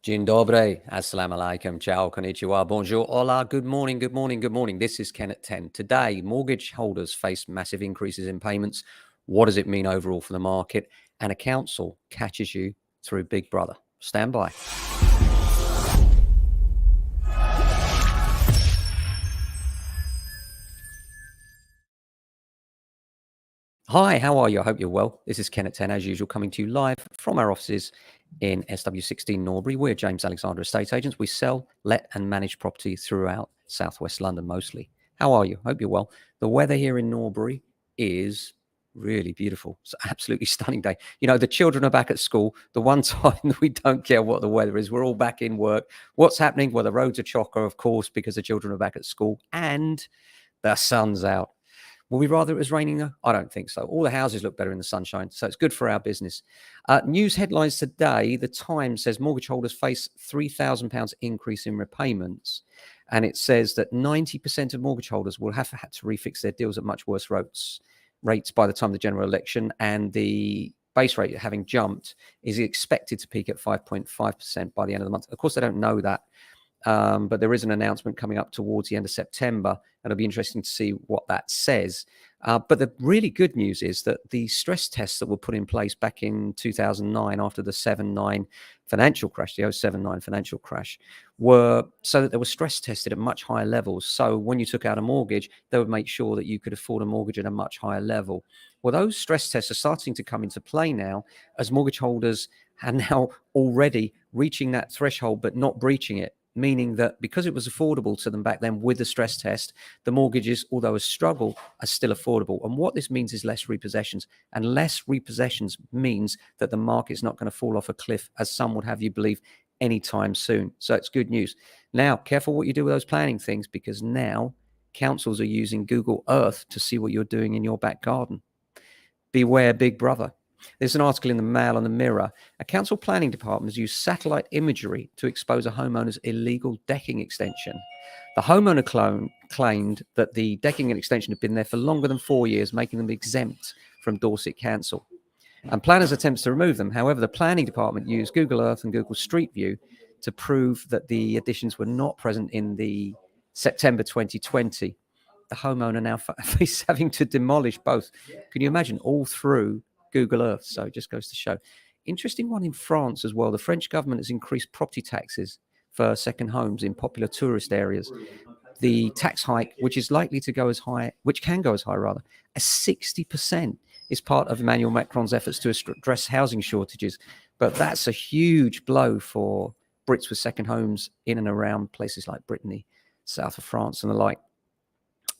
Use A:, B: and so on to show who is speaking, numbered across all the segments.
A: Dzień dobry, assalamu alaikum, ciao, konnichiwa, bonjour, hola, good morning, good morning, good morning. This is Ken at 10. Today, mortgage holders face massive increases in payments. What does it mean overall for the market? And a council catches you through Big Brother. Stand by. Hi, how are you? I hope you're well. This is Ken at 10, as usual, coming to you live from our offices in SW16 Norbury. We're James Alexander Estate Agents. We sell, let and manage property throughout southwest London mostly. How are you? Hope you're well. The weather here in Norbury is really beautiful. It's an absolutely stunning day. You know, the children are back at school. The one time that we don't care what the weather is, we're all back in work. What's happening? Well, the roads are chocker, of course, because the children are back at school and the sun's out. Will we rather it was raining though? I don't think so. All the houses look better in the sunshine, so it's good for our business. News headlines today, the Times says mortgage holders face £3,000 increase in repayments. And it says that 90% of mortgage holders will have had to refix their deals at much worse rates by the time of the general election. And the base rate, having jumped, is expected to peak at 5.5% by the end of the month. Of course, they don't know that. But there is an announcement coming up towards the end of September, and it'll be interesting to see what that says. But the really good news is that the stress tests that were put in place back in 2009 after the 7-9 financial crash, the 07-9 financial crash, were so that they were stress tested at much higher levels. So when you took out a mortgage, they would make sure that you could afford a mortgage at a much higher level. Well, those stress tests are starting to come into play now as mortgage holders are now already reaching that threshold but not breaching it. Meaning that because it was affordable to them back then with the stress test, the mortgages, although a struggle, are still affordable. And what this means is less repossessions. And less repossessions means that the market's not going to fall off a cliff, as some would have you believe, anytime soon. So it's good news. Now, careful what you do with those planning things, because now councils are using Google Earth to see what you're doing in your back garden. Beware Big Brother. There's an article in the Mail and the Mirror. A council planning department has used satellite imagery to expose a homeowner's illegal decking extension. The homeowner claimed that the decking and extension had been there for longer than 4 years, making them exempt from Dorset Council. And planners' attempts to remove them. However, the planning department used Google Earth and Google Street View to prove that the additions were not present in the September 2020. The homeowner now faces having to demolish both. Can you imagine? All through Google Earth. So it just goes to show. Interesting one in France as well. The French government has increased property taxes for second homes in popular tourist areas. The tax hike, which is likely to go as high, which can go as high rather, as 60%, is part of Emmanuel Macron's efforts to address housing shortages. But that's a huge blow for Brits with second homes in and around places like Brittany, south of France and the like.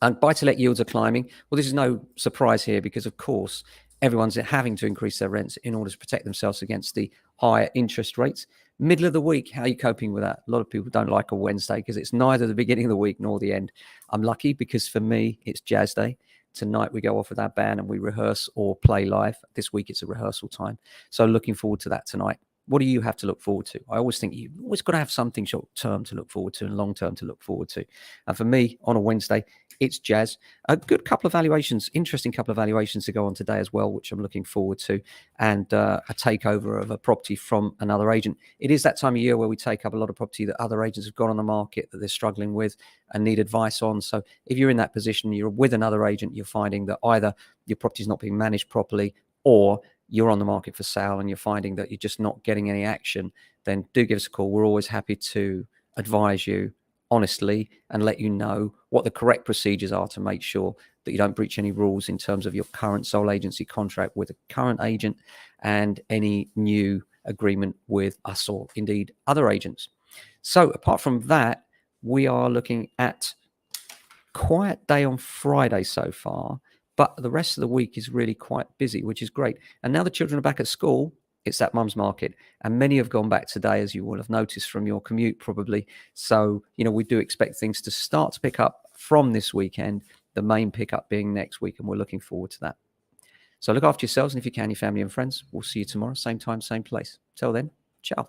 A: And buy-to-let yields are climbing. Well, this is no surprise here because, of course, everyone's having to increase their rents in order to protect themselves against the higher interest rates. Middle of the week, how are you coping with that? A lot of people don't like a Wednesday because it's neither the beginning of the week nor the end. I'm lucky because for me, it's jazz day. Tonight we go off with our band and we rehearse or play live. This week it's a rehearsal time. So looking forward to that tonight. What do you have to look forward to? I always think you've always got to have something short term to look forward to and long term to look forward to. And for me, on a Wednesday, it's jazz. A good couple of valuations, interesting couple of valuations to go on today as well, which I'm looking forward to, and a takeover of a property from another agent. It is that time of year where we take up a lot of property that other agents have got on the market that they're struggling with and need advice on. So if you're in that position, you're with another agent, you're finding that either your property is not being managed properly or you're on the market for sale and you're finding that you're just not getting any action, then do give us a call. We're always happy to advise you honestly and let you know what the correct procedures are to make sure that you don't breach any rules in terms of your current sole agency contract with a current agent and any new agreement with us or indeed other agents. So apart from that, we are looking at quiet day on Friday so far, but the rest of the week is really quite busy, which is great. And now the children are back at school, it's that mum's market. And many have gone back today, as you will have noticed from your commute probably. So, you know, we do expect things to start to pick up from this weekend, the main pickup being next week. And we're looking forward to that. So look after yourselves. And if you can, your family and friends. We'll see you tomorrow, same time, same place. Till then, ciao.